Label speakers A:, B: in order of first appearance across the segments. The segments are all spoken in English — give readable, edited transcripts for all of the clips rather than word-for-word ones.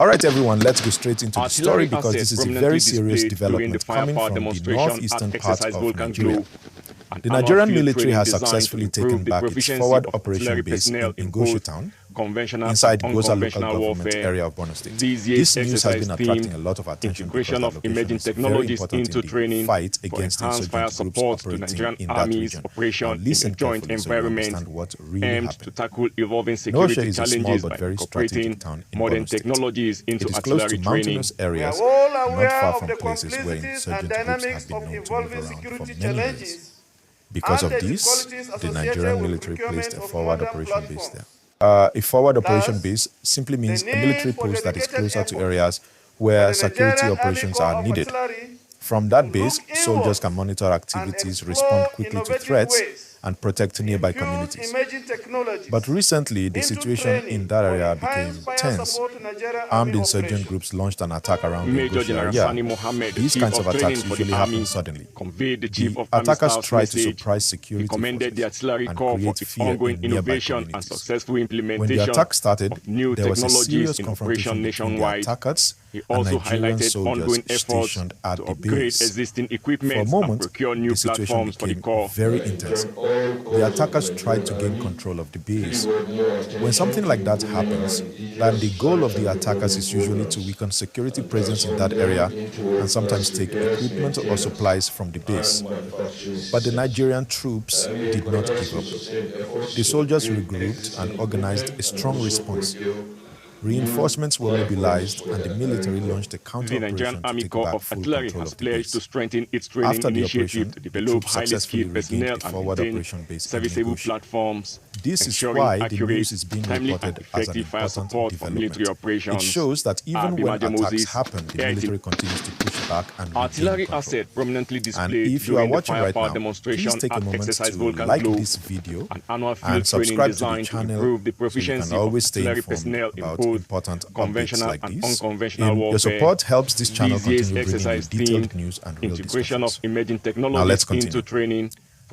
A: All right, everyone, let's go straight into the story because this is a very serious development coming from the northeastern part of Nigeria. The Nigerian military has successfully taken back its forward operation base in Ngoshe town, inside Gwoza local government area of Borno State. This news has been attracting a lot of attention because the location is very important in the fight against insurgent groups operating in that region. Now listen carefully so you understand what really happened. Ngoshe is a small but very strategic town in Borno State. It is close to mountainous areas, not far from places where insurgent groups have been known to move around for many years. Because of this, the Nigerian military placed a forward operation base there. A forward operation base simply means a military post that is closer to areas where security operations are needed. From that base, soldiers can monitor activities, respond quickly to threats, and protect nearby communities. But recently, the situation in that area became tense. Armed insurgent groups launched an attack around the Ngoshe area. These kinds of attacks usually happen suddenly. The attackers try to surprise security forces and create fear in nearby communities. When the attack started, there was a serious confrontation between the attackers and Nigerian soldiers stationed at the base. For a moment, the situation became very intense. The attackers tried to gain control of the base. When something like that happens, then the goal of the attackers is usually to weaken security presence in that area and sometimes take equipment or supplies from the base. But the Nigerian troops did not give up. The soldiers regrouped and organized a strong response. Reinforcements were mobilized and the military launched a counter-operation to take back full control of the base. After the operation, the troops successfully regained a forward operation base in Ngoshe. This is why the news is being reported as an important development. It shows that even when attacks happen, the military continues to push back and regain control. And if you are watching right now, please take a moment to like this video and subscribe to the channel so you can always stay informed about important updates like this. Your support helps this channel continue bringing you detailed news and real discussions. Now let's continue.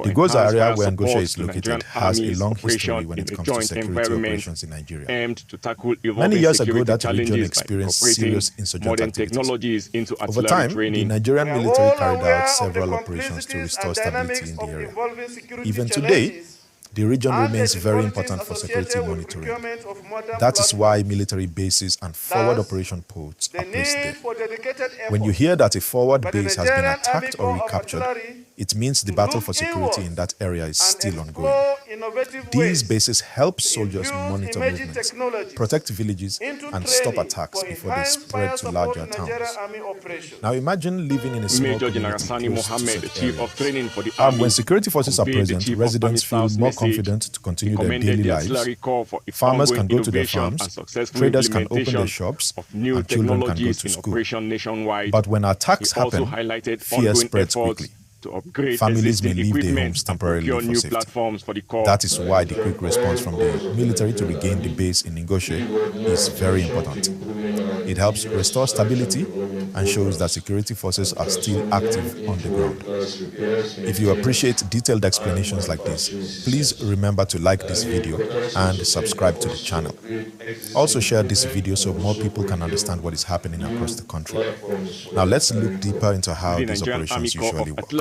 A: The Gwoza area where Ngoshe is located has a long history when it comes to security operations in Nigeria. Many years ago, that region experienced serious insurgent activities. Over time, the Nigerian military carried out several operations to restore stability in the area. Even today, the region remains very important for security monitoring. That is why military bases and forward operation posts are placed there. When you hear that a forward base has been attacked or recaptured, it means the battle for security in that area is still ongoing. These bases help soldiers monitor movements, protect villages, and stop attacks before they spread to larger towns. Now imagine living in a small community close to such areas. When security forces are present, residents feel more confident to continue their daily lives. Farmers can go to their farms, traders can open their shops, and children can go to school. But when attacks happen, fear spreads quickly. Families may leave their homes temporarily for safety. That is why the quick response from the military to regain the base in Ngoshe is very important. It helps restore stability and shows that security forces are still active on the ground. If you appreciate detailed explanations like this, please remember to like this video and subscribe to the channel. Also share this video so more people can understand what is happening across the country. Now let's look deeper into how these operations usually work.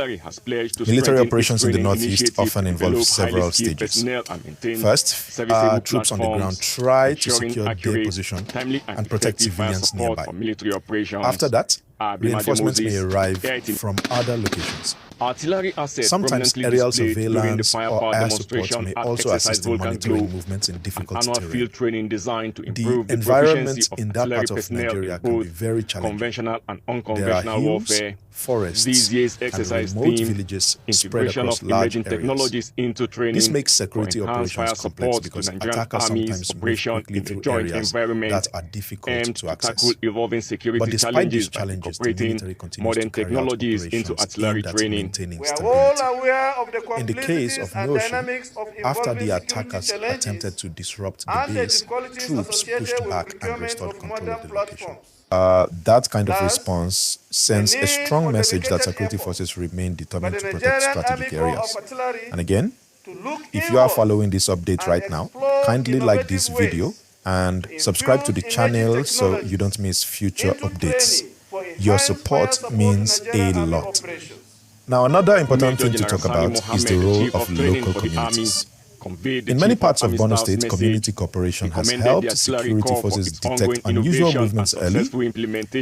A: Military operations in the Northeast often involve several stages. First, troops on the ground try to secure their position and protect civilians nearby. After that, reinforcements may arrive from other locations. Sometimes aerial surveillance or air support may also assist in monitoring movements in difficult terrain. The environment in that part of Nigeria can be very challenging. There are hills, forests, and remote villages spread across large areas. This makes security operations complex because attackers sometimes move quickly through areas that are difficult to access. But despite these challenges, the military continues to carry out operations aimed at maintaining stability. In the case of Ngoshe, after the attackers attempted to disrupt the base, troops pushed back and restored control of the location. That kind of response sends a strong message that security forces remain determined to protect strategic areas. And again, if you are following this update right now, kindly like this video and subscribe to the channel so you don't miss future updates. Your support means a lot. Now, another important thing to talk about is the role of local communities. In many parts of Borno State, community cooperation has helped security forces detect unusual movements early.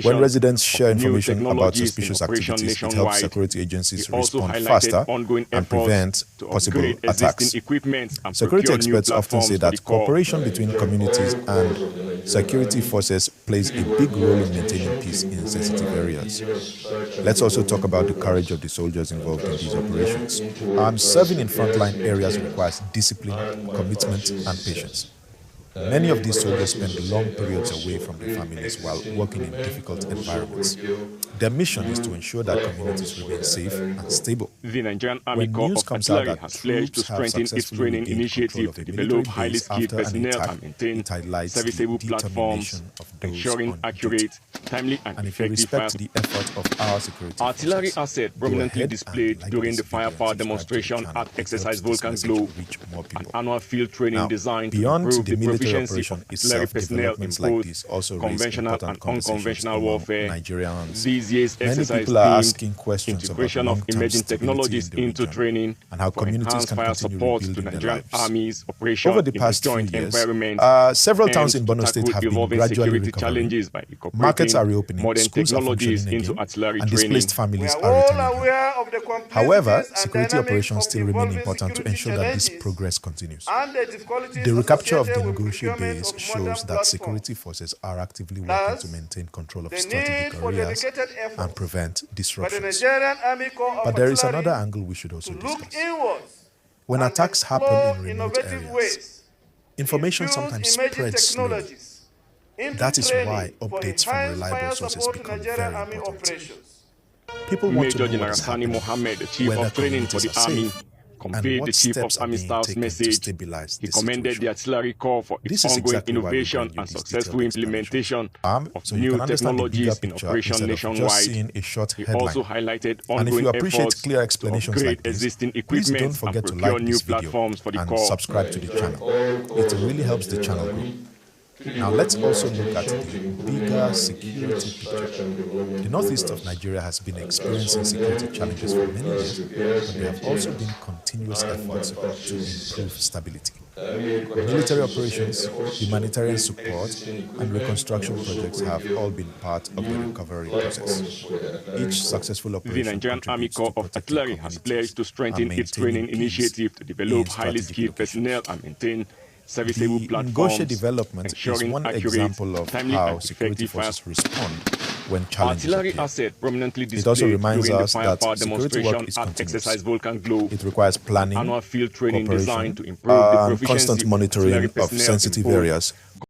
A: When residents share information about suspicious activities, it helps security agencies respond faster and prevent possible attacks. Security experts often say that cooperation between communities and security forces plays a big role in maintaining peace in sensitive areas. Let's also talk about the courage of the soldiers involved in these operations. Serving in frontline areas requires discipline, commitment, and patience. Many of these soldiers spend long periods away from their families while working in difficult environments. Their mission is to ensure that communities remain safe and stable.
B: The Nigerian Army Corps of Artillery has pledged to strengthen its training initiative to develop highly skilled personnel and maintain serviceable platforms, ensuring accurate, timely, and effective fire. Artillery assets prominently displayed during the firepower demonstration at Exercise Volcan Glow, an annual field training designed to improve the proficiency of artillery personnel in both conventional and unconventional warfare. These year's exercise themed integration of emerging technologies into training
A: and how communities can
B: fire support to Nigerian Army's operation
A: over the past
B: joint
A: few years,
B: environment.
A: Several towns in Borno State have been gradually recovering. Markets are reopening,
B: modern
A: schools are
B: technologies
A: functioning
B: into
A: again,
B: artillery
A: and
B: training.
A: displaced families are returning home. However, security operations still remain important to ensure that this progress continues. The recapture of the Ngoshe base shows that security forces are actively working to maintain control of strategic areas and prevent disruptions. But there is another angle we should also discuss. When attacks happen in remote areas, information sometimes spreads slowly. That is why updates from reliable sources become very important. People want to know what is happening,
B: Mohammed, the chief
A: whether
B: of training for
A: communities
B: the
A: are
B: army,
A: safe, and
B: conveyed
A: what
B: the chief of
A: steps are
B: army
A: being
B: staff's
A: taken to
B: message.
A: stabilize
B: He
A: the
B: commended
A: situation.
B: the artillery corps for its
A: This is
B: ongoing
A: exactly why we
B: innovation
A: bring you
B: and
A: this
B: successful
A: detailed
B: implementation of
A: so you
B: new
A: can understand the bigger
B: technologies in
A: picture
B: operation
A: instead of just
B: nationwide.
A: seeing a short
B: He
A: headline.
B: also highlighted
A: And if
B: ongoing
A: you appreciate
B: efforts
A: clear
B: to
A: explanations
B: upgrade
A: like this,
B: existing
A: please
B: equipment
A: don't
B: and
A: forget to
B: procure
A: like
B: new
A: this video
B: platforms for the
A: and
B: corps.
A: subscribe to the channel. It really helps the channel grow. Now let's also look at the bigger security picture. The northeast of Nigeria has been experiencing security challenges for many years, but there have also been continuous efforts to improve stability. Military operations, humanitarian support, and reconstruction projects have all been part of the recovery process. Each successful operation
B: The Nigerian Army
A: contributes
B: Corps
A: to
B: of
A: protecting
B: Artillery has
A: communities
B: pledged to strengthen
A: and
B: its training
A: maintaining peace
B: initiative to develop
A: in
B: highly
A: strategic
B: skilled personnel and maintain serviceable
A: The
B: platforms,
A: Ngoshe development is
B: ensuring
A: one
B: accurate,
A: example of
B: timely,
A: how
B: and
A: security
B: effective fire.
A: forces respond when challenges
B: Artillery
A: appear.
B: asset prominently
A: It also
B: displayed
A: reminds
B: during the
A: us that
B: firepower
A: security
B: demonstration
A: work is
B: at
A: continuous.
B: Exercise Volcan Glow,
A: It requires planning,
B: annual field training
A: cooperation,
B: designed to improve the
A: and
B: proficiency
A: constant
B: of
A: monitoring
B: artillery
A: of
B: personnel
A: sensitive
B: in both
A: areas